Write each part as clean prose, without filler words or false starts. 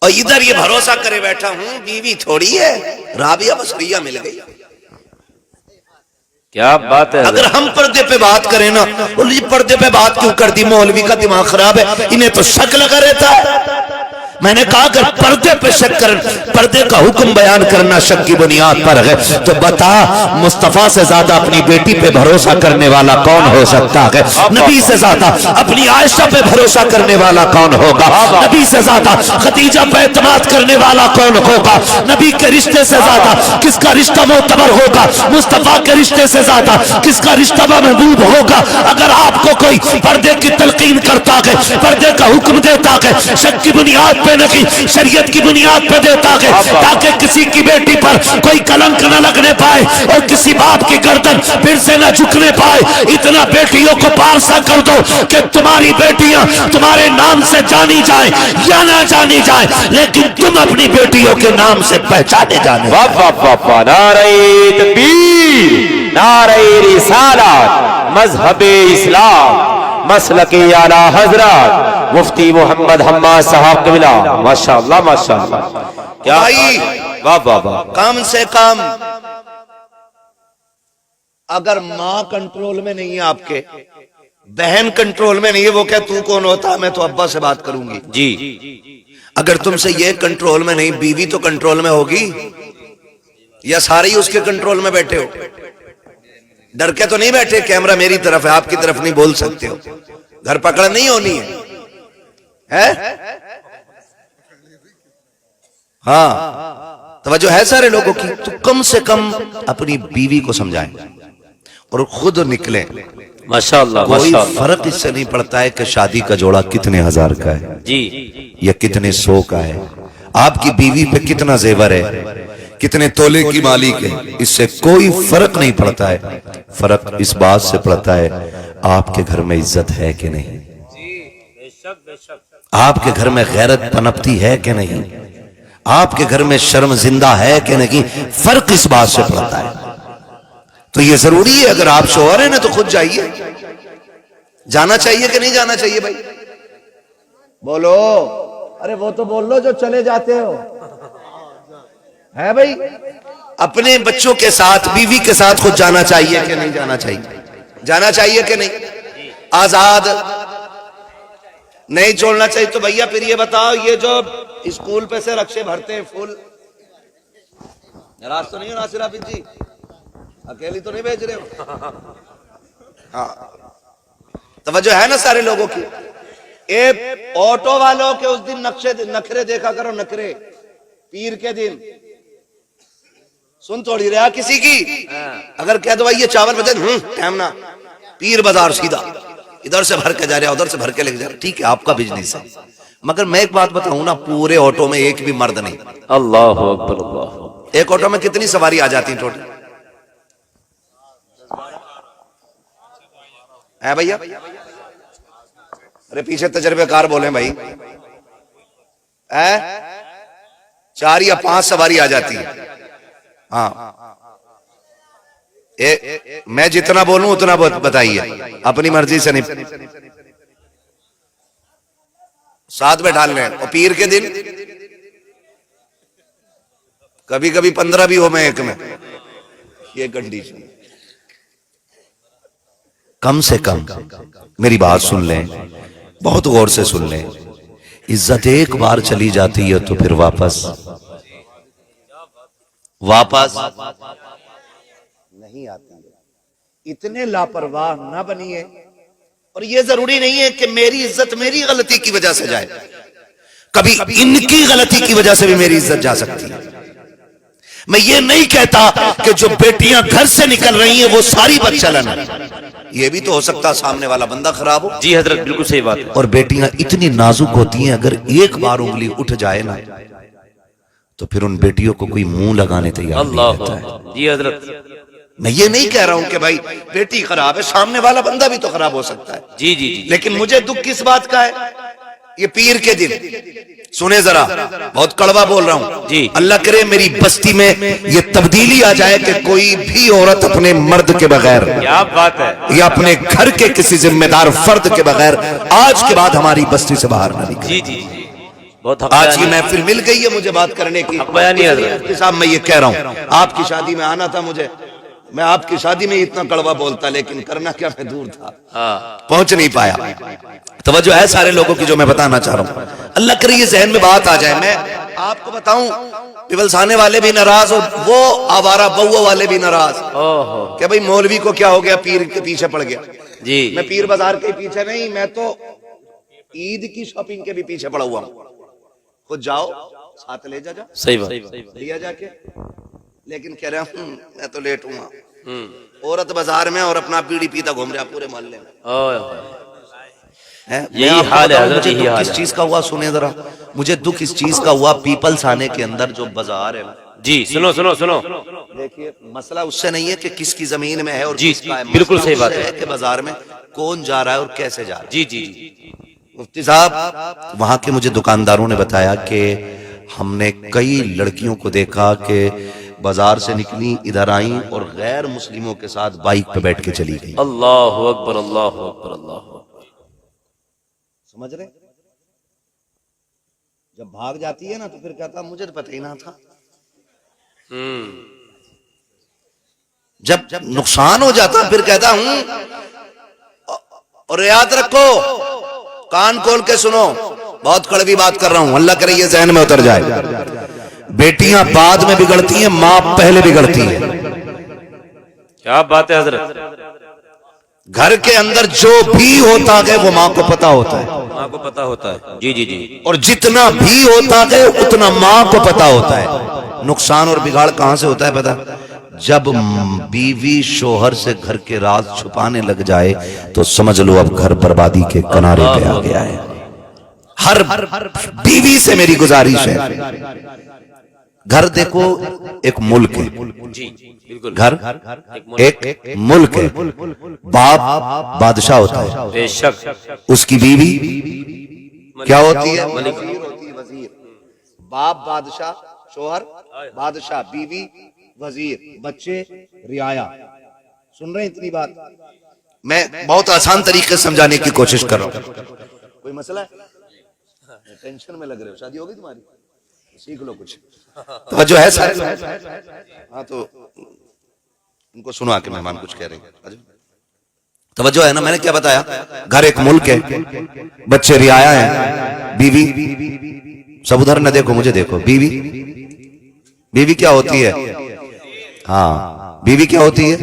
اور ادھر یہ بھروسہ کرے بیٹھا ہوں بیوی تھوڑی ہے، رابعہ بصریہ مل گئی۔ کیا بات ہے۔ اگر ہم پردے پہ بات کریں نا، یہ پردے پہ بات کیوں کر دی، مولوی کا دماغ خراب ہے، انہیں تو شک لگا رہتا ہے۔ میں نے کہا اگر پردے پہ شک کر، پردے کا حکم بیان کرنا شک کی بنیاد پر ہے تو بتا مصطفیٰ سے زیادہ اپنی بیٹی پہ بھروسہ کرنے والا کون ہو سکتا ہے؟ نبی سے زیادہ اپنی عائشہ پہ بھروسہ کرنے والا کون ہوگا؟ نبی سے زیادہ خدیجہ پہ اعتماد کرنے والا کون ہوگا؟ نبی کے رشتے سے زیادہ کس کا رشتہ معتبر ہوگا؟ مصطفیٰ کے رشتے سے زیادہ کس کا رشتہ محبوب ہوگا؟ اگر آپ کو کوئی پردے کی تلقین کرتا ہے، پردے کا حکم دیتا ہے، شک کی بنیاد پہ نہیں شریعت کی بنیاد پہ دیتا ہے تاکہ کسی کی بیٹی پر کوئی کلنک نہ لگنے پائے اور کسی باپ کی گردن پھر سے نہ جھکنے پائے، اتنا بیٹیوں کو پارسا کر دو کہ تمہاری بیٹیاں تمہارے نام سے جانی جائیں یا نہ جانی جائیں، لیکن تم اپنی بیٹیوں کے نام سے پہچانے جانے۔ واہ واہ واہ واہ، نعرہ تکبیر، نعرہ رسالت، مذہب اسلام، مسلک اعلیٰ حضرت مفتی محمد حماد صاحب قبلہ، ماشاءاللہ ماشاءاللہ۔ کیا بھائی واہ واہ واہ، کم سے کم اگر ماں کنٹرول میں نہیں ہے، آپ کے بہن کنٹرول میں نہیں ہے، وہ کہ تو کون ہوتا، میں تو ابا سے بات کروں گی جی۔ اگر تم سے یہ کنٹرول میں نہیں، بیوی تو کنٹرول میں ہوگی یا سارے ہی اس کے کنٹرول میں بیٹھے ہو؟ ڈر کے تو نہیں بیٹھے کیمرہ میری طرف ہے آپ کی طرف نہیں بول سکتے ہو، گھر پکڑ نہیں ہونی ہے؟ ہاں توجہ ہے سارے لوگوں کی؟ تو کم سے کم اپنی بیوی کو سمجھائیں اور خود نکلیں۔ ماشاءاللہ کوئی ماشاءاللہ فرق اس سے نہیں پڑتا ہے کہ شادی کا جوڑا کتنے ہزار کا ہے جی یا کتنے سو کا ہے، آپ کی بیوی پہ کتنا زیور ہے، کتنے تولے کی مالک ہے، اس سے کوئی فرق نہیں پڑتا ہے۔ فرق اس بات سے پڑتا ہے آپ کے گھر میں عزت ہے کہ نہیں، آپ کے گھر میں غیرت پنپتی ہے کہ نہیں، آپ کے گھر میں شرم زندہ ہے کہ نہیں، فرق اس بات سے پڑتا ہے۔ تو یہ ضروری ہے، اگر آپ شوہر ہیں نا تو خود جائیے، جانا چاہیے کہ نہیں جانا چاہیے؟ بھائی بولو، ارے وہ تو بول لو جو چلے جاتے ہو، ہے بھائی؟ اپنے بچوں کے ساتھ بیوی کے ساتھ خود جانا چاہیے کہ نہیں جانا چاہیے؟ جانا چاہیے کہ نہیں؟ آزاد نہیں چھوڑنا چاہیے؟ تو بھیا پھر یہ بتاؤ، یہ جو اسکول پہ سے رکشے بھرتے ہیں فل، ناراض تو نہیں ہو ناصر عابد جی؟ اکیلی تو نہیں بھیج رہے ہو؟ ہاں توجہ ہے نا سارے لوگوں کی؟ ایک آٹو والوں کے اس دن نخرے دیکھا کرو، نخرے پیر کے دن سن توڑی رہا کسی کی، اگر کہہ دو بھائی یہ چاول بتے ٹائم نہ، پیر بازار سیدھا ادھر سے بھر کے جا رہا ادھر سے بھر کے لے کے جا رہا، ٹھیک ہے آپ کا بزنس ہے، مگر میں ایک بات بتاؤں نا، پورے آٹو میں ایک بھی مرد نہیں۔ اللہ اکبر اللہ۔ ایک آٹو میں کتنی سواری آ جاتی ہیں ٹوٹل؟ ہے بھیا؟ ارے پیچھے تجربے کار بولیں بھائی، 4 یا 5 سواری آ جاتی ہے۔ ہاں میں جتنا بولوں اتنا بتائیے، اپنی مرضی سے نہیں، ساتھ میں ڈال لیں۔ اور پیر کے دن کبھی کبھی 15 بھی ہو میں ایک میں، یہ کنڈیشن۔ کم سے کم میری بات سن لیں، بہت غور سے سن لیں، عزت ایک بار چلی جاتی ہے تو پھر واپس نہیں آتی ہے۔ اتنے لاپرواہ نہ بنیے، اور یہ ضروری نہیں ہے کہ میری عزت میری غلطی کی وجہ سے جائے، کبھی ان کی غلطی کی وجہ سے بھی میری عزت جا سکتی ہے۔ میں یہ نہیں کہتا کہ جو بیٹیاں گھر سے نکل رہی ہیں وہ ساری بد چلن ہے، یہ بھی تو ہو سکتا سامنے والا بندہ خراب ہو۔ جی حضرت بالکل صحیح بات ہے۔ اور بیٹیاں اتنی نازک ہوتی ہیں، اگر ایک بار انگلی اٹھ جائے نا تو پھر ان بیٹیوں کو کوئی منہ لگانے تیار نہیں رہتا ہے۔ جی حضرت، میں یہ نہیں کہہ رہا ہوں کہ بھائی بیٹی خراب ہے، سامنے والا بندہ بھی تو خراب ہو سکتا ہے۔ جی جی جی، لیکن مجھے دکھ کس بات کا ہے؟ یہ پیر کے دن سنے ذرا، بہت کڑوا بول رہا ہوں جی، اللہ کرے میری بستی میں یہ تبدیلی آ جائے کہ کوئی بھی عورت اپنے مرد کے بغیر کیا بات ہے، یا اپنے گھر کے کسی ذمہ دار فرد کے بغیر آج کے بعد ہماری بستی سے باہر نہ نکلے۔ جی جی، بہت حق آج بیانی یہ محفل مل گئی ہے مجھے بات کرنے کی. حق بیانی ہے حضرت. صاحب میں یہ کہہ رہا ہوں آپ کی شادی میں آنا تھا مجھے, میں آپ کی شادی میں اتنا کڑوا بولتا, لیکن کرنا کیا میں دور تھا, پہنچ نہیں پایا. توجہ ہے سارے لوگوں کی جو میں بتانا چاہ رہا ہوں. اللہ کرے یہ ذہن میں بات آ جائے. میں آپ کو بتاؤں پیولسانے والے بھی ناراض اور وہ آوارہ بہو والے بھی ناراض کہ بھئی مولوی کو کیا ہو گیا, پیر کے پیچھے پڑ گیا. جی میں پیر بازار کے پیچھے نہیں, میں تو عید کی شاپنگ کے بھی پیچھے پڑا ہوا ہوں. خود جاؤ ساتھ لے جا, صحیح بات. لیا جا کے, لیکن کہہ رہا ہوں میں تو لیٹ ہوں. عورت بازار میں اور اپنا بیڑی پیتا گھوم رہا پورے محلے میں. یہی حال ہے حضرت, مجھے یہی دکھ حال کس ہے. چیز کا ہوا سنیں ذرا, مجھے دکھ اس چیز کا ہوا پیپلز آنے کے اندر جو بازار ہے. جی سنو سنو سنو, دیکھیے مسئلہ اس سے نہیں ہے کہ کس کی زمین میں ہے اور جی کس کا ہے, بالکل مسئلہ صحیح اس بات سے ہے. کہ بازار میں کون جا رہا ہے اور کیسے جا رہا ہے. جی جی جی. مفتی صاحب وہاں کے مجھے دکانداروں نے بتایا کہ ہم نے کئی لڑکیوں کو دیکھا کہ بازار سے نکلی ادھر آئیں اور غیر مسلموں کے ساتھ بائک پہ بیٹھ کے چلی گئی. اللہ اکبر اللہ اکبر اللہ اکبر. سمجھ رہے, جب بھاگ جاتی ہے نا تو پھر کہتا مجھے تو پتہ ہی نہ تھا. جب نقصان ہو جاتا پھر کہتا ہوں. اور یاد رکھو, کان کھول کے سنو, بہت کڑوی بات کر رہا ہوں, اللہ کرے یہ ذہن میں اتر جائے. بیٹیاں بعد میں بگڑتی ہیں, ماں پہلے بگڑتی ہے. کیا بات ہے حضرت. گھر کے اندر جو بھی ہوتا ہے وہ ماں کو پتا ہوتا ہے, ماں کو پتا ہوتا ہے. جی جی جی. اور جتنا بھی ہوتا ہے اتنا ماں کو پتا ہوتا ہے. نقصان اور بگاڑ کہاں سے ہوتا ہے پتا, جب بیوی شوہر سے گھر کے راز چھپانے لگ جائے تو سمجھ لو اب گھر بربادی کے کنارے پہ آ گیا ہے. ہر بیوی سے میری گزارش ہے, گھر دیکھو ایک ملک ہے, جی بالکل. گھر ایک ملک ہے. باپ بادشاہ ہوتا ہے, بے شک. اس کی بیوی کیا ہوتی ہے, ملک. وزیر. باپ بادشاہ, شوہر بادشاہ, بیوی وزیر, بچے رعایا. سن رہے ہیں اتنی بات, میں بہت آسان طریقے سے سمجھانے کی کوشش کر رہا ہوں. کوئی مسئلہ ہے, ٹینشن میں لگ رہے ہو, شادی ہوگی تمہاری, سیکھ لو کچھ. توجہ ہے سارے, ہاں تو ان کو سنو, آ کے مہمان کچھ کہہ رہے ہیں. توجہ ہے نا, میں نے کیا بتایا, گھر ایک ملک ہے, بچے رعایا ہیں, بیوی, سب ادھر نہ دیکھو مجھے دیکھو, بیوی کیا ہوتی ہے, ہاں بیوی کیا ہوتی ہے,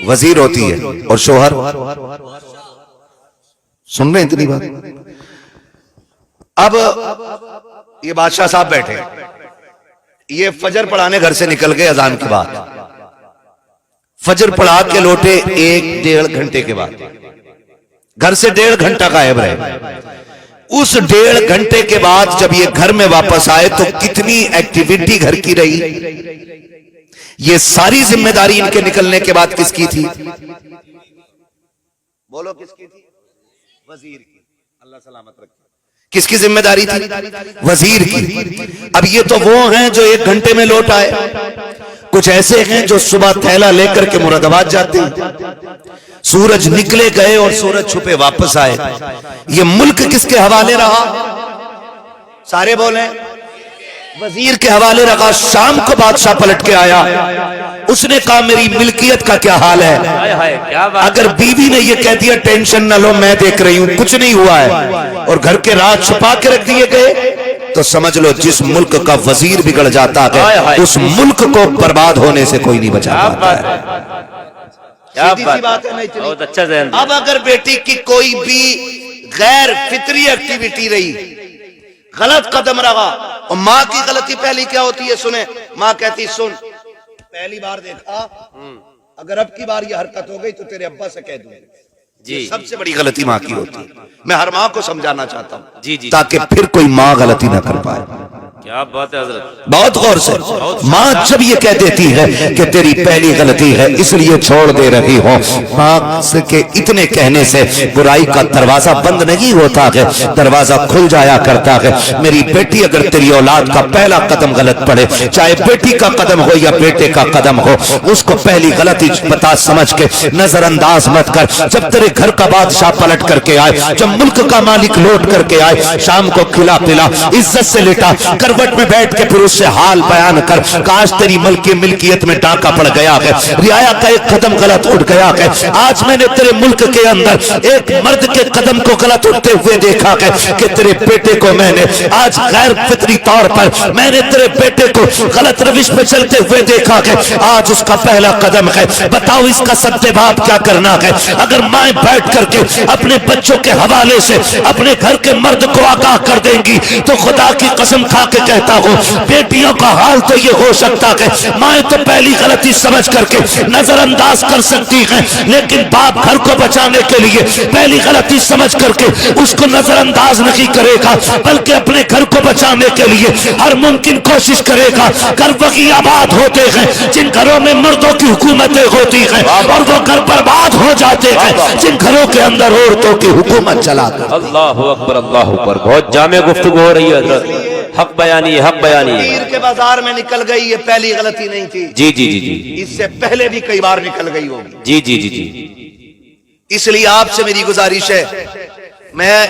وزیر ہوتی ہے, اور شوہر, سن رہے ہیں اتنی بات. اب یہ بادشاہ صاحب بیٹھے, یہ فجر پڑھانے گھر سے نکل گئے اذان کے بعد, فجر پڑھا کے لوٹے 1-1.5 گھنٹے کے بعد, گھر سے 1.5 گھنٹہ غائب رہے. اس 1.5 گھنٹے کے بعد جب یہ گھر میں واپس آئے تو کتنی ایکٹیویٹی گھر کی رہی. یہ ساری ذمہ داری ان کے نکلنے کے بعد کس کی تھی, بولو کس کی تھی, وزیر کی. اللہ سلامت رکھے. کس کی ذمہ داری تھی, وزیر کی. اب یہ تو وہ ہیں جو 1 گھنٹے میں لوٹ آئے, کچھ ایسے ہیں جو صبح تھیلا لے کر کے مراد آباد جاتے ہیں, سورج نکلے گئے اور سورج چھپے واپس آئے. یہ ملک کس کے حوالے رہا, سارے بولیں, وزیر کے حوالے رہا. شام کو بادشاہ پلٹ کے آیا, اس نے کہا میری ملکیت کا کیا حال ہے. اگر بیوی نے یہ کہہ دیا ٹینشن نہ لو میں دیکھ رہی ہوں, کچھ نہیں ہوا ہے, اور گھر کے راز چھپا کے رکھ دیے گئے, تو سمجھ لو جس ملک کا وزیر بگڑ جاتا ہے اس ملک کو برباد ہونے سے کوئی نہیں بچا پاتا ہے. سیدھی سی بات ہے. بہت اچھا ذہن. اب اگر بیٹی کی کوئی بھی غیر فطری ایکٹیویٹی رہی, غلط قدم رہا, اور ماں کی غلطی پہلی کیا ہوتی ہے سنیں, ماں کہتی سن پہلی بار دیکھا, اگر اب کی بار یہ حرکت ہو گئی تو تیرے ابا سے کہہ دوں. جی سب سے بڑی غلطی ماں کی ہوتی ہے. میں ہر ماں کو سمجھانا چاہتا ہوں جی جی تاکہ پھر کوئی ماں غلطی نہ کر پائے. کیا بات ہے حضرت. بہت غور سے. ماں جب یہ کہہ دیتی ہے کہ تیری پہلی غلطی ہے اس لیے چھوڑ دے رہی ہو, ماں کے اتنے کہنے سے برائی کا دروازہ بند نہیں ہوتا ہے, دروازہ کھل جایا کرتا ہے. میری بیٹی اگر تیری اولاد کا پہلا قدم غلط پڑے, چاہے بیٹی کا قدم ہو یا بیٹے کا قدم ہو, اس کو پہلی غلطی بتا سمجھ کے نظر انداز مت کر. جب تیرے گھر کا بادشاہ پلٹ کر کے آئے, جب ملک کا مالک لوٹ کر کے آئے, شام کو کھلا پلا عزت سے لٹا کروٹ میں بیٹھ کے پھر اس سے حال بیان کر, کاش تیری ملکیت میں ڈاکہ پڑ گیا ہے, رعایا کا ایک قدم غلط اٹھ گیا ہے. آج میں نے تیرے ملک کے اندر ایک مرد کے قدم کو غلط اٹھتے ہوئے دیکھا ہے کہ تیرے بیٹے کو میں نے آج غیر فطری طور پر میں نے تیرے بیٹے کو غلط روش پہ چلتے ہوئے دیکھا ہے. آج اس کا پہلا قدم ہے, بتاؤ اس کا سدباب کیا کرنا ہے. اگر مائیں بیٹھ کر کے اپنے بچوں کے حوالے سے اپنے گھر کے مرد کو آگاہ کر دیں گی تو خدا کی قسم کھا کے کہتا ہوں بیٹیوں کا حال تو یہ ہو سکتا ہے مائیں تو پہلی غلطی سمجھ کر کے نظر انداز کر سکتی ہیں, لیکن باپ گھر کو بچانے کے لیے پہلی غلطی سمجھ کر کے اس کو نظر انداز نہیں کرے گا, بلکہ اپنے گھر کو بچانے کے لیے ہر ممکن کوشش کرے گا. گھر وہی آباد ہوتے ہیں جن گھروں میں مردوں کی حکومتیں ہوتی ہیں, اور وہ گھر برباد ہو جاتے ہیں جن گھروں کے اندر عورتوں کی حکومت چلا کر. اللہ اکبر اللہ اکبر. بہت جامع گفتگو ہو رہی ہے حضرت. حق بیانی ہے, حق بیانی ہے. پیر کے بازار میں نکل گئی, یہ پہلی غلطی نہیں تھی. جی جی جی جی, اس سے پہلے بھی کئی بار نکل گئی ہوگی. جی جی جی جی. اس لیے آپ سے میری گزارش ہے, میں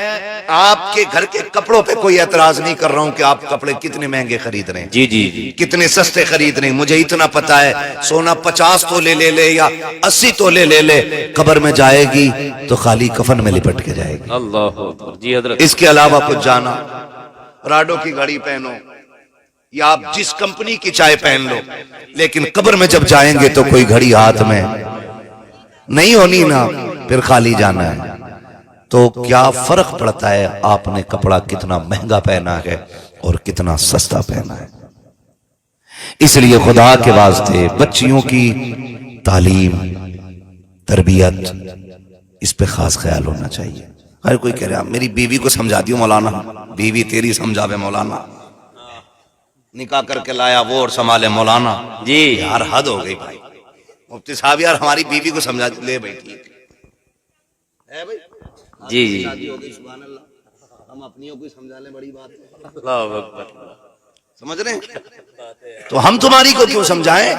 آپ کے گھر کے کپڑوں پہ کوئی اعتراض نہیں کر رہا ہوں کہ آپ کپڑے کتنے مہنگے خرید رہے ہیں, جی جی جی, کتنے سستے خرید رہے ہیں. مجھے اتنا پتا ہے سونا 50 تولے لے لے یا 80 تولے لے لے, قبر میں جائے گی تو خالی کفن میں لپٹ کے جائے گی. اللہ اکبر. جی حضرت. اس کے علاوہ کچھ جانا, راڈو کی گھڑی پہنو یا آپ جس کمپنی کی چائے پہن لو, لیکن قبر میں جب جائیں گے تو کوئی گھڑی ہاتھ میں نہیں ہونی نا, پھر خالی جانا ہے. تو کیا فرق پڑتا ہے آپ نے کپڑا کتنا مہنگا پہنا ہے اور کتنا سستا پہنا ہے. اس لیے خدا کے واسطے بچیوں کی تعلیم تربیت اس پہ خاص خیال ہونا چاہیے. ہر کوئی کہہ رہا میری بیوی کو سمجھا دیو مولانا, بیوی تیری سمجھاوے مولانا, نکاح کر کے لایا وہ اور سنبھالے مولانا. جی یار حد ہو گئی بھائی, مفتی صاحب یار ہماری بیوی کو سمجھا لے بھائی, ٹھیک ہے بھائی. جی جی, سبحان اللہ, ہم اپنیوں کو سمجھا لیں بڑی بات ہے. اللہ اکبر. سمجھ رہے ہیں, تو ہم تمہاری کو کیوں سمجھائیں.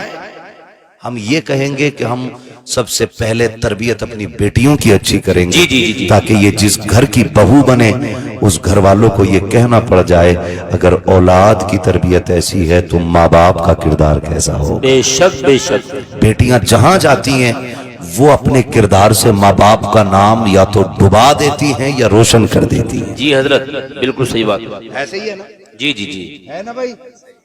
ہم یہ کہیں گے کہ ہم سب سے پہلے تربیت اپنی بیٹیوں کی اچھی کریں گے, جی جی جی, تاکہ یہ جس گھر کی بہو بنے اس گھر والوں کو یہ کہنا پڑ جائے اگر اولاد کی تربیت ایسی ہے تو ماں باپ کا کردار کیسا ہو. بے شک بے شک. بیٹیاں جہاں جاتی ہیں وہ اپنے کردار سے ماں باپ کا نام یا تو ڈبا دیتی ہیں یا روشن کر دیتی ہیں. جی حضرت بالکل صحیح بات. ایسے ہی ہے نا. جی جی جی, ہے نا بھائی.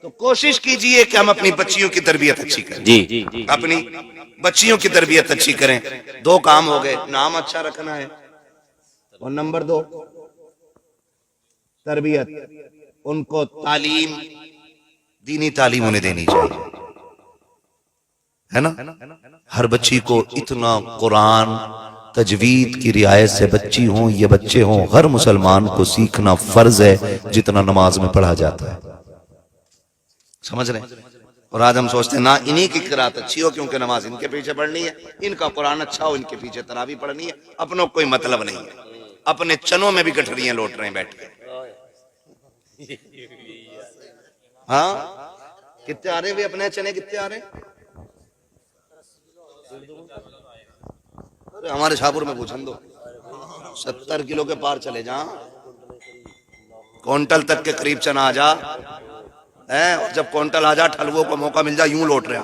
تو کوشش کیجئے کہ ہم اپنی بچیوں کی تربیت اچھی کریں. جی اپنی بچیوں کی تربیت اچھی کریں. دو کام ہو گئے, نام اچھا رکھنا ہے اور نمبر 2 تربیت. ان کو تعلیم, دینی تعلیم انہیں دینی چاہیے, ہے نا. ہر بچی کو اتنا قرآن تجوید کی رعایت سے بچی ہوں یا بچے ہوں, ہر مسلمان کو سیکھنا فرض ہے جتنا نماز میں پڑھا جاتا ہے. سمجھ رہے ہیں. اور آج ہم سوچتے ہیں نا انہی کی قرات اچھی ہو کیونکہ نماز ان کے پیچھے پڑھنی ہے, ان کا قرآن اچھا ہو ان کے پیچھے تراویح پڑھنی ہے. اپنوں کوئی مطلب نہیں ہے, اپنے چنوں میں بھی گٹھریاں لوٹ رہے ہیں بیٹھ کے. ہاں کتنے آ رہے ہیں اپنے چنے, کتنے آ رہے ہیں ہمارے شاہپور میں پوچھن دو, 70 کلو کے پار چلے جا, کونٹل تک کے قریب چنا آ جا, جب کونٹل آ جا ٹھلووں کو موقع مل جا یوں لوٹ رہا,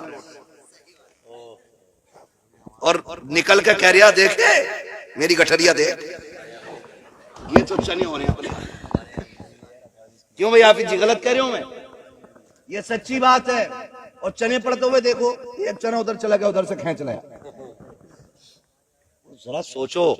اور نکل کے کہہ رہا دیکھے میری گٹھریا دیکھ, یہ تو چنے ہونے اپنے. کیوں بھائی آپ جی غلط کہہ رہے ہوں میں, یہ سچی بات ہے. اور چنے پڑتے ہوئے دیکھو ایک چنا ادھر چلا گیا, ادھر سے کھینچ لیا. ذرا سوچو,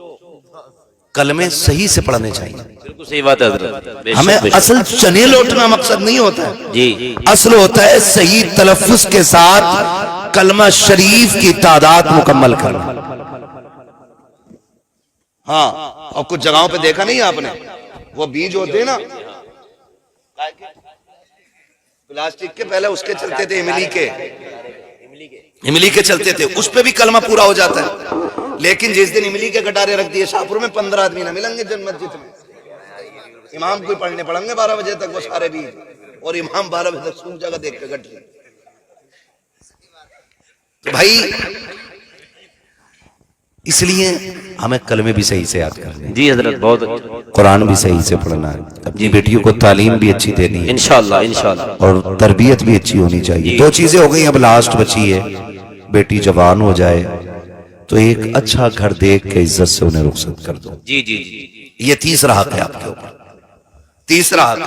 کلمے صحیح سے پڑھنے چاہیے. بالکل صحیح بات ہے حضرت. ہمیں اصل چنے لوٹنا مقصد نہیں ہوتا ہے, جی اصل ہوتا ہے صحیح تلفظ کے ساتھ کلمہ شریف کی تعداد مکمل کرنا. ہاں اور کچھ جگہوں پہ دیکھا نہیں آپ نے, وہ بیج ہوتے ہیں نا پلاسٹک کے پہلے اس کے چلتے تھے املی کے چلتے تھے، اس پہ بھی کلمہ پورا ہو جاتا ہے. لیکن جس دن املی کے کٹارے رکھ دیے شاہپور میں 15 آدمی نہ ملیں گے جن مسجد میں. امام کوئی پڑھنے پڑیں گے 12 بجے تک وہ سارے بھی، اور امام 12 بجے تک سوکھ جگہ دیکھ کے گٹ لیں. تو بھائی اس لیے ہمیں کلمے بھی صحیح سے یاد کرنے، جی حضرت بہت اچھا، قرآن بھی صحیح سے پڑھنا ہے، اپنی بیٹیوں کو تعلیم بھی اچھی دینی ہے انشاءاللہ انشاءاللہ. اور تربیت بھی اچھی ہونی چاہیے. 2 چیزیں ہو گئی، اب لاسٹ بچی ہے، بیٹی جوان ہو جائے تو ایک اچھا گھر دیکھ کے عزت سے انہیں رخصت کر دو. جی جی جی یہ تیسرا حق ہے آپ کے اوپر، تیسرا حق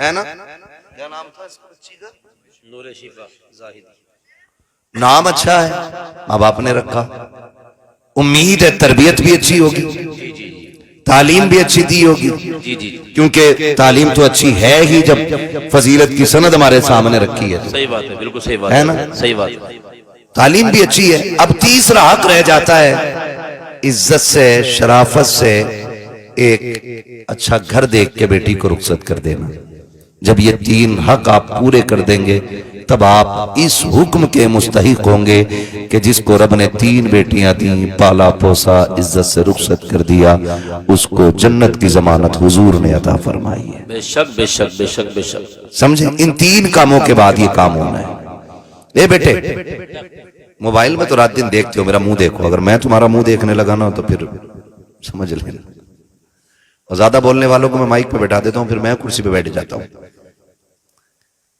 ہے نا. کیا نام تھا اس بچی کا؟ نور شفا زاہد. نام اچھا ہے، ماں باپ نے رکھا، امید ہے تربیت بھی اچھی ہوگی، تعلیم بھی اچھی دی ہوگی، جی جی کیونکہ تعلیم تو اچھی ہے ہی جب فضیلت کی سند ہمارے سامنے رکھی ہے. صحیح بات ہے، بالکل صحیح بات ہے نا؟ صحیح بات ہے. تعلیم بھی اچھی ہے. اب تیسرا حق رہ جاتا ہے عزت سے شرافت سے ایک اچھا گھر دیکھ کے بیٹی کو رخصت کر دینا. جب یہ 3 حق آپ پورے کر دیں گے تب آپ اس حکم کے مستحق ہوں گے کہ جس کو رب نے 3 بیٹیاں دیں، پالا پوسا، عزت سے رخصت کر دیا، اس کو جنت کی ضمانت حضور نے عطا فرمائی ہے. بے شک بے شک بے شک بے شک. سمجھیں، ان 3 کاموں کے بعد یہ کام ہونا ہے. اے بیٹے، موبائل میں تو رات دن دیکھتے ہو، میرا منہ دیکھو. اگر میں تمہارا منہ دیکھنے لگا نا تو پھر سمجھ لینا. اور زیادہ بولنے والوں کو میں مائک پہ بیٹھا دیتا ہوں، پھر میں کرسی پہ بیٹھ جاتا ہوں.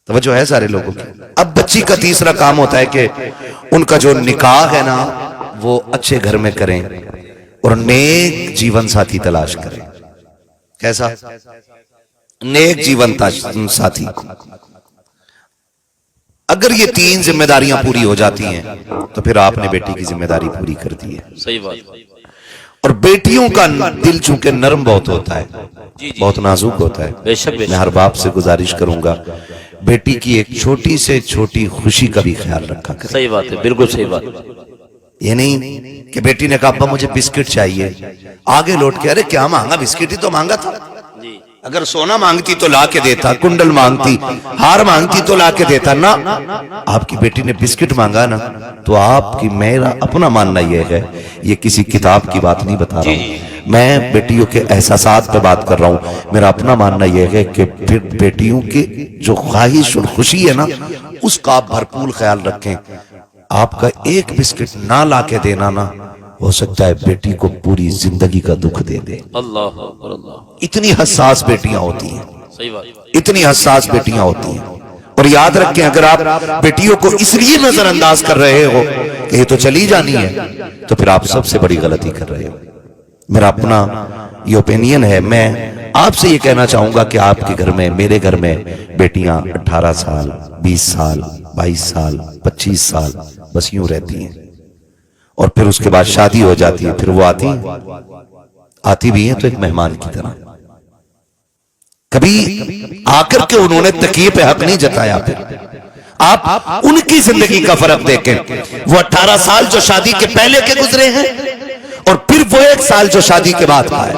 توجہ ہے سارے لوگوں کی. اب بچی کا تیسرا کام ہوتا ہے کہ ان کا جو نکاح ہے نا وہ اچھے گھر میں کریں اور نیک جیون ساتھی تلاش کریں. کیسا؟ نیک جیون ساتھی. اگر یہ 3 ذمہ داریاں پوری ہو جاتی ہیں تو پھر آپ نے بیٹی کی ذمہ داری پوری کر دی ہے. صحیح بات. اور بیٹیوں کا دل چونکہ نرم بہت ہوتا ہے، بہت نازک ہوتا ہے. بے شک بے میں ہر باپ سے گزارش کروں گا بیٹی کی ایک چھوٹی سے چھوٹی خوشی کا بھی خیال رکھا کریں. صحیح بات ہے، بالکل صحیح بات. یہ نہیں کہ بیٹی نے کہا ابا مجھے بسکٹ چاہیے، آگے لوٹ کے ارے کیا مانگا، بسکٹ ہی تو مانگا تھا. اگر سونا مانگتی تو لا کے دیتا، کنڈل مانگتی، ہار مانگتی تو لا کے دیتا. نا، آپ کی بیٹی نے بسکٹ مانگا نا تو آپ کی، میرا اپنا ماننا یہ ہے، یہ کسی کتاب کی بات نہیں بتا رہا ہوں، میں بیٹیوں کے احساسات پہ بات کر رہا ہوں. میرا اپنا ماننا یہ ہے کہ بیٹیوں کی جو خواہش اور خوشی ہے نا اس کا آپ بھرپور خیال رکھیں. آپ کا ایک بسکٹ نہ لا کے دینا نا ہو سکتا ہے بیٹی کو پوری زندگی کا دکھ دے دے. اللہ اکبر اللہ. اتنی حساس بیٹیاں ہوتی ہیں، صحیح بات. اتنی حساس بیٹیاں ہوتی ہیں. اور یاد رکھیں اگر آپ بیٹیوں کو اس لیے نظر انداز کر رہے ہو کہ یہ تو چلی جانی ہے تو پھر آپ سب سے بڑی غلطی کر رہے ہو. میرا اپنا یہ اوپینین ہے. میں آپ سے یہ کہنا چاہوں گا کہ آپ کے گھر میں، میرے گھر میں بیٹیاں 18 سال 20 سال 22 سال 25 سال بس یوں رہتی ہیں اور پھر اس کے بعد شادی ہو جاتی ہے. پھر وہ آتی بھی ہیں تو ایک مہمان کی طرح. کبھی آ کر کے انہوں نے تکیے پہ حق نہیں جتایا. پھر آپ ان کی زندگی کا فرق دیکھیں. وہ 18 سال جو شادی کے پہلے کے گزرے ہیں اور پھر وہ 1 سال جو شادی کے بعد کا ہے.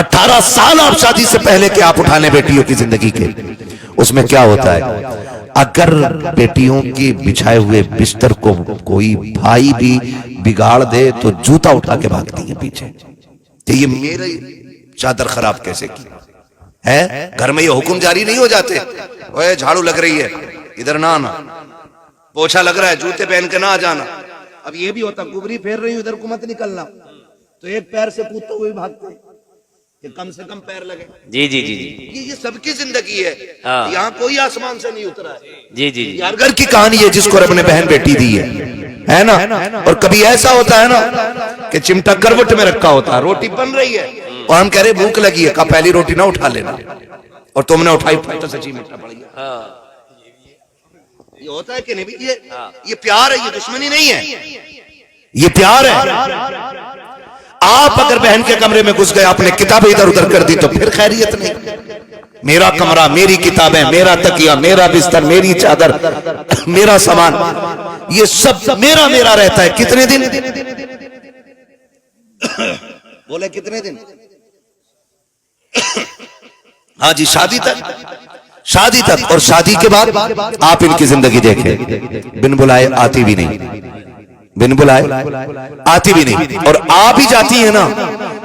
18 سال آپ شادی سے پہلے کے آپ اٹھانے بیٹیوں کی زندگی کے، اس میں کیا ہوتا ہے؟ اگر بیٹیوں کی بچھائے ہوئے بستر کو کوئی بھائی بھی بگاڑ دے تو جوتا اٹھا کے بھاگتی ہیں پیچھے کہ یہ میری چادر خراب کیسے کی ہے. گھر میں یہ حکم جاری نہیں ہو جاتے، اوے جھاڑو لگ رہی ہے ادھر نہ آنا، پوچھا لگ رہا ہے جوتے پہن کے نہ آ جانا. اب یہ بھی ہوتا کبری پھیر رہی ہوں ادھر کو مت نکلنا، تو ایک پیر سے کودتے ہوئے بھاگتے کہ کم سے کم پیر لگے. جی جی جی جی. یہ سب کی زندگی ہے، یہاں کوئی آسمان سے نہیں اترا ہے. جی جی جی. ہر گھر کی کہانی ہے جس کو رب نے بہن بیٹی دی ہے نا. اور کبھی ایسا ہوتا ہے نا کہ چمٹا کروٹ میں رکھا ہوتا ہے، روٹی بن رہی ہے اور ہم کہہ رہے بھوک لگی ہے، کہا پہلی روٹی نہ اٹھا لینا، اور تم نے اٹھائی تو سچی میٹھا پڑ گیا. یہ ہوتا ہے کہ نہیں؟ یہ پیار ہے، یہ دشمنی نہیں ہے، یہ پیار ہے. آپ اگر بہن کے کمرے میں گھس گئے، آپ نے کتابیں ادھر ادھر کر دی تو پھر خیریت نہیں. میرا کمرہ، میری کتابیں، میرا تکیہ، میرا بستر، میری چادر، میرا سامان، یہ سب میرا میرا رہتا ہے. کتنے دن؟ بولے کتنے دن؟ ہاں جی، شادی تک. شادی تک، اور شادی کے بعد آپ ان کی زندگی دیکھیں، بن بلائے آتی بھی نہیں، بن بلائے آتی بھی نہیں، اور آ بھی جاتی ہیں نا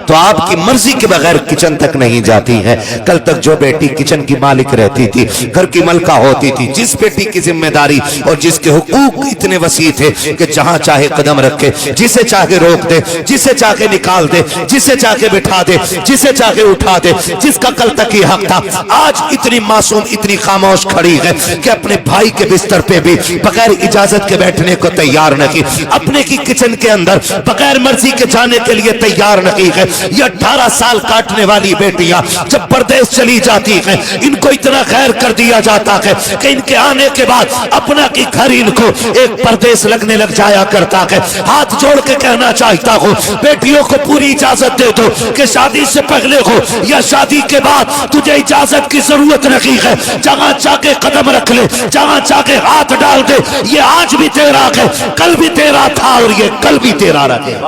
تو آپ کی مرضی کے بغیر کچن تک نہیں جاتی ہیں۔ کل تک جو بیٹی کچن کی مالک رہتی تھی، گھر کی ملکہ ہوتی تھی، جس بیٹی کی ذمہ داری اور جس کے حقوق اتنے وسیع تھے کہ جہاں چاہے قدم رکھے، جسے چاہے روک دے، جسے چاہے نکال دے، جسے چاہے بٹھا دے، جسے چاہے اٹھا دے، جس کا کل تک یہ حق تھا، آج اتنی معصوم، اتنی خاموش کھڑی ہے کہ اپنے بھائی کے بستر پہ بھی بغیر اجازت کے بیٹھنے کو تیار نہیں، اپنے کی کچن کے اندر بغیر مرضی کے جانے کے لیے تیار نہیں ہے۔ یہ 18 سال کاٹنے والی بیٹیاں جب پردیس چلی جاتی ہیں، ان کو اتنا خیر کر دیا جاتا ہے کہ ان کے آنے کے بعد اپنا کی گھر ان کو ایک پردیس لگنے لگ جایا کرتا ہے۔ ہاتھ جوڑ کے کہنا چاہتا ہوں، بیٹیوں کو پوری اجازت دے دو کہ شادی سے پہلے ہو یا شادی کے بعد تجھے اجازت کی ضرورت نہیں ہے، جہاں چاہ کے قدم رکھ لے، جہاں چاہ کے ہاتھ ڈال دے، یہ آج بھی تیرا ہے، کل بھی تیرا تھا اور یہ کل بھی تیرا رہے۔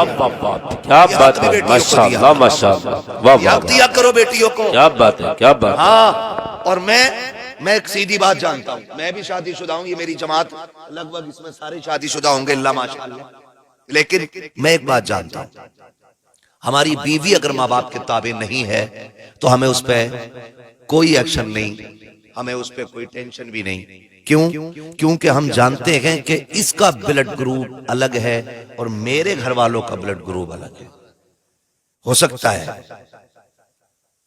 کیا بات ہے، ماشاءاللہ ماشاءاللہ، واہ واہ، یاد دیا کرو بیٹیوں کو۔ کیا بات ہے، کیا بات ہے۔ ہاں، اور میں ایک سیدھی بات جانتا ہوں، میں بھی شادی شدہ ہوں، یہ میری جماعت لگ بھگ اس میں سارے شادی شدہ ہوں گے اللہ ماشاءاللہ، لیکن میں ایک بات جانتا ہوں، ہماری بیوی اگر ماں باپ کے تابع نہیں ہے تو ہمیں اس پہ کوئی ایکشن نہیں، ہمیں اس پہ کوئی ٹینشن بھی نہیں۔ کیوں؟ کیونکہ ہم جانتے ہیں کہ اس کا بلڈ گروپ الگ ہے اور میرے گھر والوں کا بلڈ گروپ الگ ہے۔ ہو سکتا ہے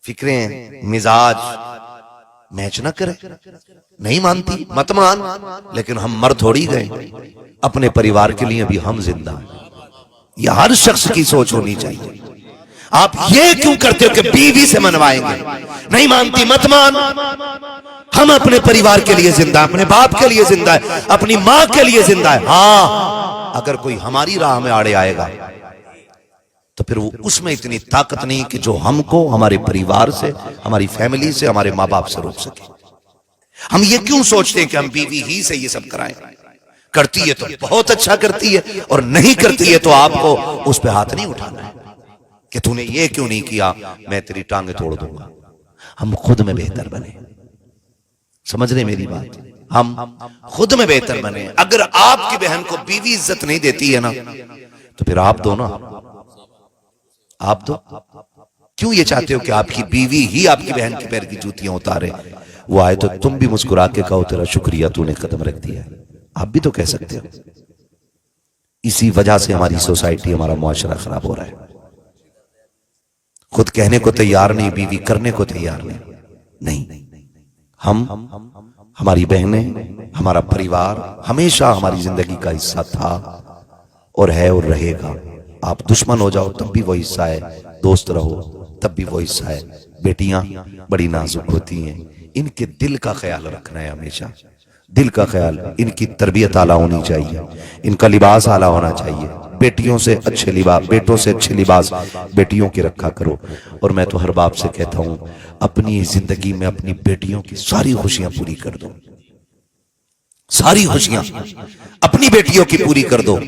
فکریں، مزاج میچ نہ کرے، نہیں مانتی مت مان، لیکن ہم مر تھوڑی گئے، اپنے پریوار کے لیے بھی ہم زندہ ہیں۔ یہ ہر شخص کی سوچ ہونی چاہیے۔ آپ یہ کیوں کرتے ہو کہ بیوی سے منوائیں گے؟ نہیں مانتی مت مان، ہم اپنے پریوار کے لیے زندہ ہیں، اپنے باپ کے لیے زندہ ہے، اپنی ماں کے لیے زندہ ہے۔ ہاں، اگر کوئی ہماری راہ میں آڑے آئے گا تو پھر وہ اس میں اتنی طاقت نہیں کہ جو ہم کو ہمارے پریوار سے، ہماری فیملی سے، ہمارے ماں باپ سے روک سکے۔ ہم یہ کیوں سوچتے ہیں کہ ہم بیوی ہی سے یہ سب کرائیں؟ کرتی ہے تو بہت اچھا کرتی ہے، اور نہیں کرتی ہے تو آپ کو اس پہ ہاتھ نہیں اٹھانا ہے کہ تو نے یہ کیوں نہیں کیا، میں تیری ٹانگیں توڑ دوں گا۔ ہم خود میں بہتر بنے، سمجھ رہے میری بات؟ ہم خود میں بہتر بنے۔ اگر آپ کی بہن کو بیوی عزت نہیں دیتی ہے نا تو پھر آپ دو نا، آپ دو۔ کیوں یہ چاہتے ہو کہ آپ کی بیوی ہی آپ کی بہن کے پیر کی جوتیاں اتارے؟ وہ آئے تو تم بھی مسکرا کے کہو تیرا شکریہ، تو نے قدم رکھ دیا۔ آپ بھی تو کہہ سکتے ہو۔ اسی وجہ سے ہماری سوسائٹی، ہمارا معاشرہ خراب ہو رہا ہے۔ خود کہنے کو تیار نہیں، بیوی کرنے کو تیار نہیں۔ ہم، ہماری بہنیں، ہمارا پریوار ہمیشہ ہماری زندگی کا حصہ تھا اور ہے اور رہے گا۔ آپ دشمن ہو جاؤ تب بھی وہ حصہ ہے، دوست رہو تب بھی وہ حصہ ہے۔ بیٹیاں بڑی نازک ہوتی ہیں، ان کے دل کا خیال رکھنا ہے ہمیشہ، دل کا خیال۔ ان کی تربیت اعلیٰ ہونی چاہیے، ان کا لباس اعلیٰ ہونا چاہیے۔ بیٹیوں سے اچھے لباس، بیٹوں سے اچھے لباس بیٹیوں کی رکھا کرو۔ اور میں تو ہر باپ سے کہتا ہوں، اپنی زندگی میں اپنی بیٹیوں کی ساری خوشیاں پوری کر دو، ساری خوشیاں اپنی بیٹیوں کی پوری کر دو۔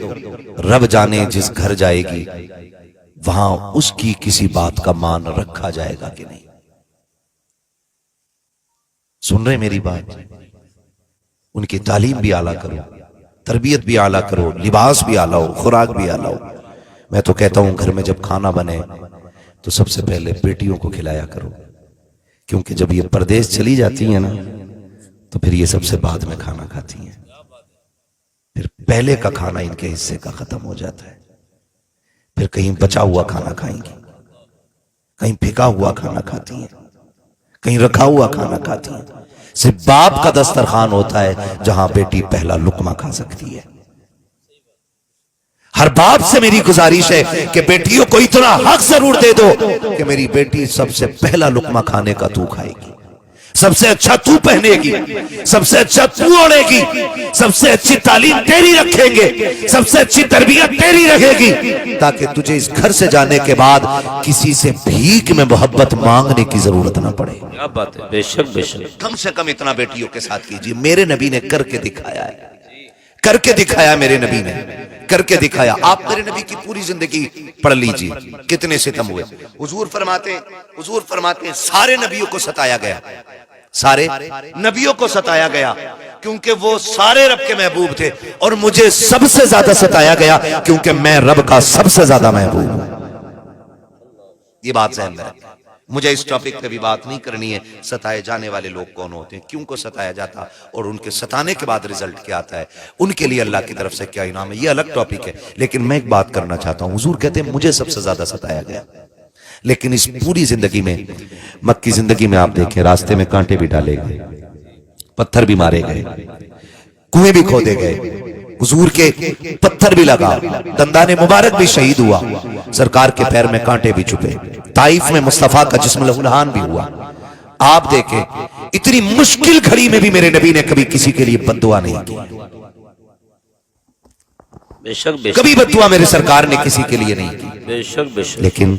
رب جانے جس گھر جائے گی وہاں اس کی کسی بات کا مان رکھا جائے گا کہ نہیں۔ سن رہے میری بات؟ ان کی تعلیم بھی اعلیٰ کرو، تربیت بھی اعلیٰ کرو، لباس بھی اعلیٰ ہو، خوراک بھی اعلیٰ ہو۔ میں تو کہتا ہوں گھر میں جب کھانا بنے تو سب سے پہلے بیٹیوں کو کھلایا کرو، کیونکہ جب یہ پردیس چلی جاتی ہیں نا تو پھر یہ سب سے بعد میں کھانا کھاتی ہیں، پھر پہلے کا کھانا ان کے حصے کا ختم ہو جاتا ہے، پھر کہیں بچا ہوا کھانا کھائیں گی، کہیں پھینکا ہوا کھانا کھاتی ہیں، کہیں رکھا ہوا کھانا کھاتی ہیں۔ صرف باپ کا دسترخوان ہوتا ہے جہاں بیٹی پہلا لقمہ کھا سکتی ہے۔ ہر باپ سے میری گزارش ہے کہ بیٹیوں کو اتنا حق ضرور دے دو کہ میری بیٹی سب سے پہلا لقمہ کھانے کا تو کھائے گی، سب سے اچھا تو پہنے گی، سب سے اچھا تو اوڑھے گی، سب سے اچھی تعلیم تیری رکھیں گے، سب سے اچھی تربیت تیری رہے گی، تاکہ تجھے اس گھر سے جانے کے بعد کسی سے بھیک میں محبت مانگنے کی ضرورت نہ پڑے۔ کیا بات ہے، بے شک بے شک۔ کم سے کم اتنا بیٹیوں کے ساتھ کیجیے۔ میرے نبی نے کر کے دکھایا ہے، کر کے دکھایا، میرے نبی نے کر کے دکھایا۔ آپ میرے نبی کی پوری زندگی پڑھ لیجئے، کتنے ستم ہوئے۔ حضور فرماتے ہیں سارے نبیوں کو ستایا گیا، سارے نبیوں کو ستایا گیا کیونکہ وہ سارے رب کے محبوب تھے، اور مجھے سب سے زیادہ ستایا گیا کیونکہ میں رب کا سب سے زیادہ محبوب ہوں۔ یہ بات ذہن میں رکھیں۔ مجھے اس ٹاپک پہ بھی بات نہیں کرنی ہے ستائے جانے والے لوگ کون ہوتے ہیں، کیوں کو ستایا جاتا، اور ان کے ستانے کے بعد رزلٹ کیا آتا ہے، ان کے لیے اللہ کی طرف سے کیا انعام ہے، یہ الگ ٹاپک ہے۔ لیکن میں ایک بات کرنا چاہتا ہوں، حضور کہتے ہیں مجھے سب سے زیادہ ستایا گیا، لیکن اس پوری زندگی میں، مکی زندگی میں آپ دیکھیں راستے میں کانٹے بھی ڈالے گئے، پتھر بھی مارے گئے، کنویں بھی کھودے گئے، حضور کے پتھر بھی لگا، دندان مبارک بھی شہید ہوا، سرکار کے پیر میں کانٹے بھی چھپے، طائف میں مصطفیٰ کا جسم لہولہان بھی ہوا۔ آپ دیکھیں اتنی مشکل گھڑی میں بھی میرے نبی نے کبھی کسی کے لیے بد دعا نہیں کی، بے شک بے کبھی بد دعا میرے سرکار نے کسی کے لیے نہیں کی۔ بے شک بے شک۔ لیکن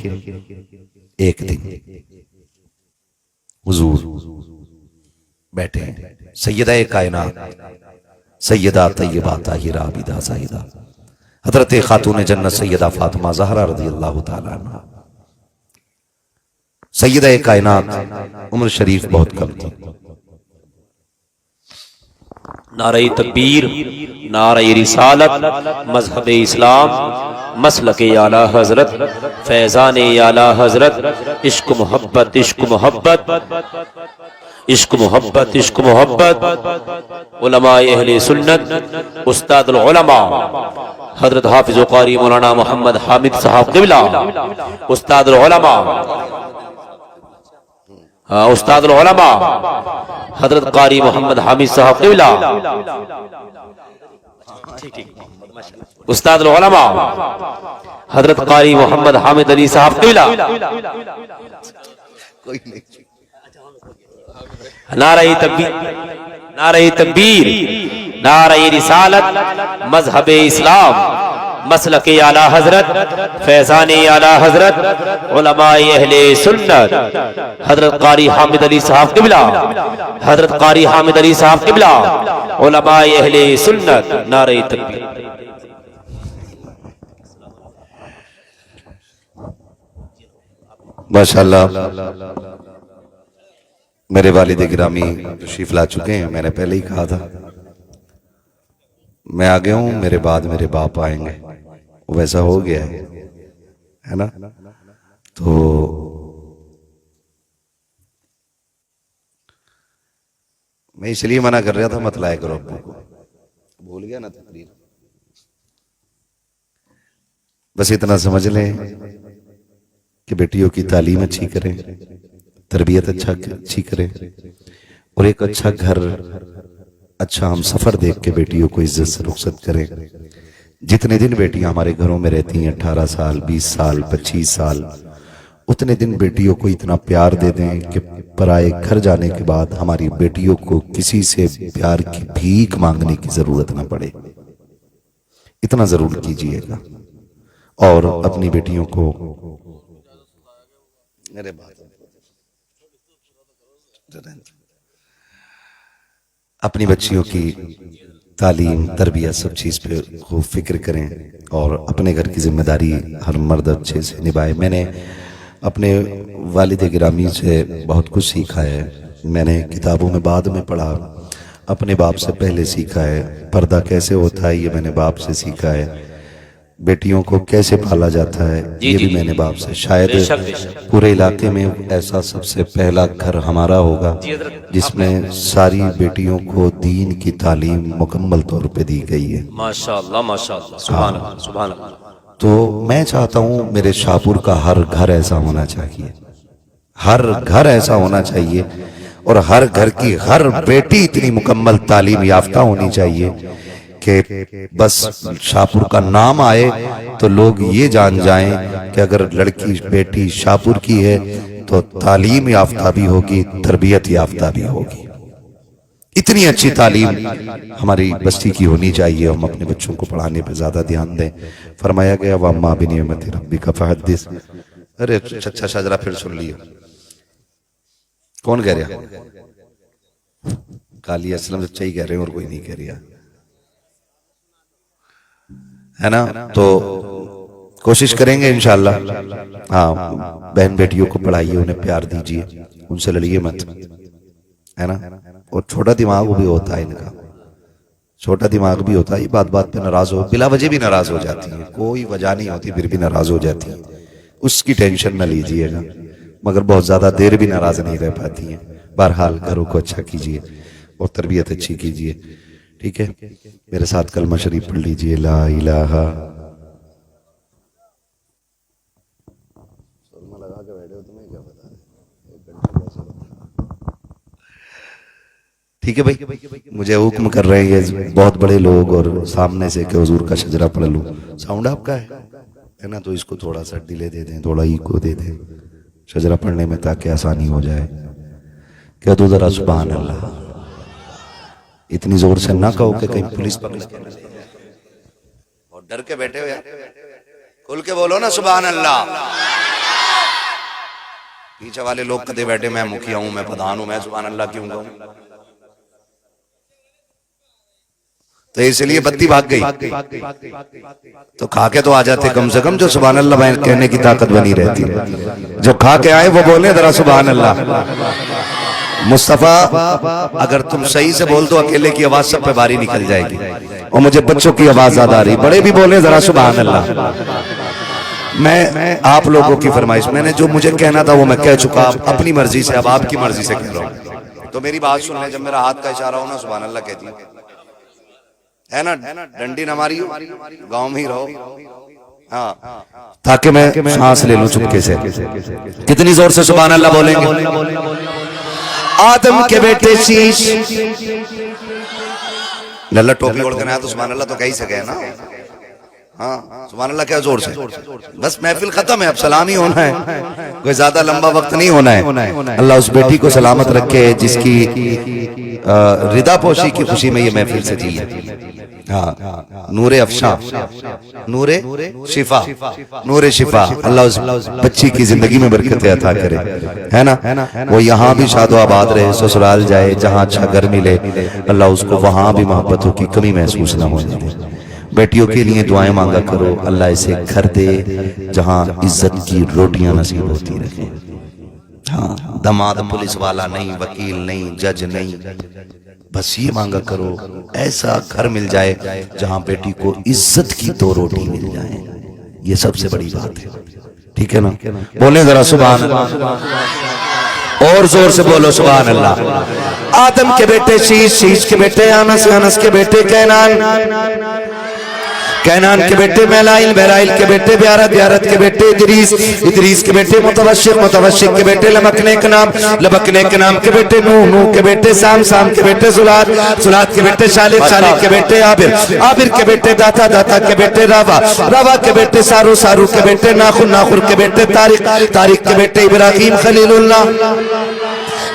ایک دن حضور بیٹھے ہیں، سیدہ کائنات، سیدہ طیبہ طاہرہ عابدہ زاہدہ حضرت خاتون جنت سیدہ فاطمہ زہرا رضی اللہ تعالیٰ عنہ، سیدہ کائنات، عمر شریف بہت کم تھی۔ نعرہ تکبیر، نعرہ رسالت، مذہب اسلام، مسلک اعلیٰ حضرت، فیضان اعلیٰ حضرت، عشق محبت، عشق محبت، عشق محبت، عشق محبت، علماء اہل سنت، استاد العلماء حضرت حافظ و قاری مولانا محمد حامد صاحب قبلہ، استاد العلماء، استاد العلماء حضرت قاری محمد حامد صاحب قبلہ، استاد العلماء حضرت قاری محمد حامد علی صاحب قبلہ، نعرہ تکبیر، نعرہ تکبیر، نعرہ رسالت، مذہب اسلام، مسلک اعلیٰ حضرت، فیضان اعلیٰ حضرت، علماء اہل سنت، حضرت قاری حامد علی صاحب قبلہ، حضرت قاری حامد علی صاحب قبلہ، علماء اہل سنت، نعرہ تکبیر۔ ماشاءاللہ میرے والد گرامی تشریف لا چکے ہیں، میں نے پہلے ہی کہا تھا میں آ گیا ہوں، میرے بعد میرے باپ آئیں گے، ویسا ہو گیا ہے نا۔ تو میں اس لیے منع کر رہا تھا مت لائے کرو ابو کو، بھول گیا نا تقریر۔ بس اتنا سمجھ لیں کہ بیٹیوں کی تعلیم اچھی کریں، تربیت اچھی کریں، اور ایک اچھا گھر، اچھا ہم سفر دیکھ کے بیٹیوں کو عزت سے رخصت کریں۔ جتنے دن بیٹیاں ہمارے گھروں میں رہتی ہیں، 18 سال، 20 سال، 25 سال، اتنے دن بیٹیوں کو اتنا پیار دے دیں کہ پرائے گھر جانے کے بعد ہماری بیٹیوں کو کسی سے پیار کی بھیک مانگنے کی ضرورت نہ پڑے، اتنا ضرور کیجئے گا۔ اور اپنی بیٹیوں کو اپنی بچیوں کی تعلیم، تربیت، سب چیز پہ خوب فکر کریں، اور اپنے گھر کی ذمہ داری ہر مرد اچھے سے نبھائے۔ میں نے اپنے والد گرامی سے بہت کچھ سیکھا ہے، میں نے کتابوں میں بعد میں پڑھا، اپنے باپ سے پہلے سیکھا ہے، پردہ کیسے ہوتا ہے یہ میں نے باپ سے سیکھا ہے، بیٹیوں کو کیسے پالا جاتا ہے یہ بھی میں نے باپ سے، شاید پورے علاقے میں ایسا سب سے پہلا گھر ہمارا ہوگا جس میں ساری بیٹیوں کو دین کی تعلیم مکمل طور پہ دی گئی ہے۔ ماشاءاللہ ماشاءاللہ، سبحان اللہ سبحان اللہ۔ تو میں چاہتا ہوں میرے شاہپور کا ہر گھر ایسا ہونا چاہیے، ہر گھر ایسا ہونا چاہیے، اور ہر گھر کی ہر بیٹی اتنی مکمل تعلیم یافتہ ہونی چاہیے کہ بس شاہپور کا نام آئے تو لوگ یہ جان جائیں کہ اگر لڑکی بیٹی شاہپور کی ہے تو تعلیم یافتہ بھی ہوگی، تربیت یافتہ بھی ہوگی۔ اتنی اچھی تعلیم ہماری بستی کی ہونی چاہیے، ہم اپنے بچوں کو پڑھانے پہ زیادہ دھیان دیں۔ فرمایا گیا وَأَمَّا بِنِعْمَتِ رَبِّكَ فَحَدِّثْ۔ ارے چچا شاجرہ پھر سن لیو، کون کہہ رہا؟ کالی اسلم چچا ہی کہہ رہے ہیں اور کوئی نہیں کہہ رہا ہے نا۔ تو کوشش کریں گے انشاءاللہ، ہاں بہن بیٹیوں کو پڑھائیے، انہیں پیار دیجیے، ان سے لڑیے مت، ہے نا. اور چھوٹا دماغ بھی ہوتا ہے ان کا, چھوٹا دماغ بھی ہوتا ہے, یہ بات بات پہ ناراض ہو, بلا وجہ بھی ناراض ہو جاتی ہے, کوئی وجہ نہیں ہوتی پھر بھی ناراض ہو جاتی ہے, اس کی ٹینشن نہ لیجئے گا, مگر بہت زیادہ دیر بھی ناراض نہیں رہ پاتی ہیں. بہرحال گھروں کو اچھا کیجئے اور تربیت اچھی کیجئے, ٹھیک ہے. میرے ساتھ کلمہ شریف پڑھ لیجئے, لا الہ. ٹھیک ہے بھائی, مجھے حکم کر رہے ہیں یہ بہت بڑے لوگ اور سامنے سے کہ حضور کا شجرہ پڑھ لوں. ساؤنڈ آپ کا ہے نا, تو اس کو تھوڑا سا ڈیلے دے دیں, تھوڑا ایکو دے دیں شجرہ پڑھنے میں تاکہ آسانی ہو جائے. کہہ دو ذرا سبحان اللہ. اتنی زور سے نہ کہو کہ کہیں پولیس پکڑ لے, اور ڈر کے بیٹھے ہو یار, کھل کے بولو نا سبحان اللہ. پیچھے والے لوگ کدے بیٹھے میں مکھیا ہوں, میں پردھان ہوں, میں سبحان اللہ کیوں کہوں؟ تو اس لیے بتی بھاگ گئی, تو کھا کے تو آ جاتے کم سے کم, جو سبحان اللہ کہنے کی طاقت بنی رہتی. جو کھا کے آئے وہ بولے ذرا سبحان اللہ. مصطفیٰ اگر تم صحیح سے بول دو اکیلے کی آواز سب پہ باری نکل جائے گی, اور مجھے بچوں کی آواز زیادہ آ رہی, بڑے بھی بولے ذرا سبحان اللہ. میں آپ لوگوں کی فرمائش, میں نے جو مجھے کہنا تھا وہ میں کہہ چکا, اپنی مرضی سے اب آپ کی مرضی سے کہہ رہا ہوں. تو میری بات سن لیں, جب میرا ہاتھ کا اشارہ ہو نا سبحان اللہ کہتی ہے نا, ڈنڈی نہ ماری ہو, گاؤں میں ہی رہو, ہاں, تاکہ میں سانس لے لوں چپکے سے. کتنی زور سے سبحان اللہ بولیں گے؟ آدم کے بیٹے شیش, للہ ٹوپی اوڑھ کے نہ تو سبحان اللہ تو کہیں سکے نا. ہاں سبحان اللہ کیا زور سے, بس محفل ختم ہے, اب سلامی ہونا ہے, کوئی زیادہ لمبا وقت نہیں ہونا ہے. اللہ اس بیٹی کو سلامت رکھے جس کی رضا پوشی کی خوشی میں یہ محفل سجی ہے. ہاں, نور افشاں, نور شفا, نور شفا. اللہ اس بچی کی زندگی میں برکت عطا کرے, ہے نا. وہ یہاں بھی شاد و آباد رہے, سسرال جائے جہاں اچھا گھر ملے, اللہ اس کو وہاں بھی محبتوں کی کمی محسوس نہ ہونے دے. بیٹیوں کے لیے دعائیں مانگا کرو, اللہ اسے گھر دے جہاں عزت کی روٹیاں نصیب ہوتی رہیں. ہاں, دماد پولیس والا نہیں, وکیل نہیں, جج نہیں, بس یہ مانگا کرو ایسا گھر مل جائے جہاں بیٹی کو عزت کی دو روٹی مل جائیں. یہ سب سے بڑی بات ہے, ٹھیک ہے نا. بولیں ذرا سبحان اللہ, اور زور سے بولو سبحان اللہ. آدم کے بیٹے شیش, شیش کے بیٹے انس, انس کے بیٹے کینان, کینان کے بیٹے میلائل, میلائل کے بیٹے بیارت, بیارت کے بیٹے ادریس, ادریس کے بیٹے متوشق, متوشق کے بیٹے لبکنے کے نام, لبکنے کے نام کے بیٹے نوح, نوح کے بیٹے سام, سام کے بیٹے زلات, زلات کے بیٹے شالق, شالق کے بیٹے عابر, عابر کے بیٹے داتا, داتا کے بیٹے راوا, راوا کے بیٹے سارو, سارو کے بیٹے ناخر, ناخر کے بیٹے تاریخ, تاریخ کے بیٹے ابراہیم خلیل اللہ,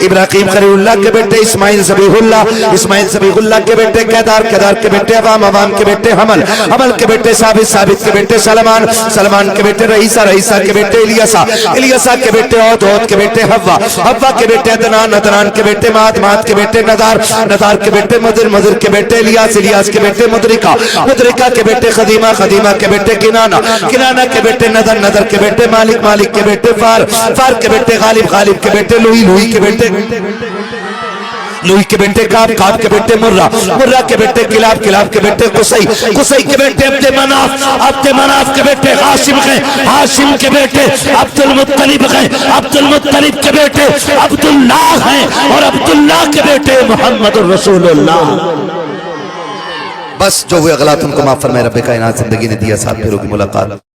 ابراہیم خلیل اللہ کے بیٹے اسماعیل ذبیح اللہ, اسماعیل ذبیح اللہ کے بیٹے کیدار, کیدار کے بیٹے عوام, عوام کے بیٹے حمل, حمل کے بیٹے ثابت, ثابت کے بیٹے سلمان, سلمان کے بیٹے رئیسہ, رئیسہ کے بیٹے الیسا, الیسا کے بیٹے عود, عود کے بیٹے حوا, حوا کے بیٹے عدنان, عدنان کے بیٹے مات, مات کے بیٹے نذار, نذار کے بیٹے مدر, مدر کے بیٹے الیاس, الیاس کے بیٹے مدرکہ, مدرکہ کے بیٹے خدیمہ, خدیمہ کے بیٹے کنانہ, کنانہ کے بیٹے نذر, نذر کے بیٹے مالک, مالک کے بیٹے فار, فار کے بیٹے غالب, غالب کے بیٹے لوئی, لوئی کے بیٹے لوئی کے بیٹے کعب, کعب کے بیٹے مرہ, مرہ کے بیٹے کلاب, کلاب کے بیٹے قصی, قصی کے بیٹے عبد مناف, عبد مناف کے بیٹے ہاشم ہیں, ہاشم کے بیٹے عبد المطلب ہیں, عبد المطلب کے بیٹے عبداللہ ہیں, اور عبداللہ کے بیٹے محمد الرسول اللہ. بس جو ہوئے غلط ان کو معاف فرمائے رب کائنات. زندگی نے دیا, ساتھ پھروں کی ملاقات.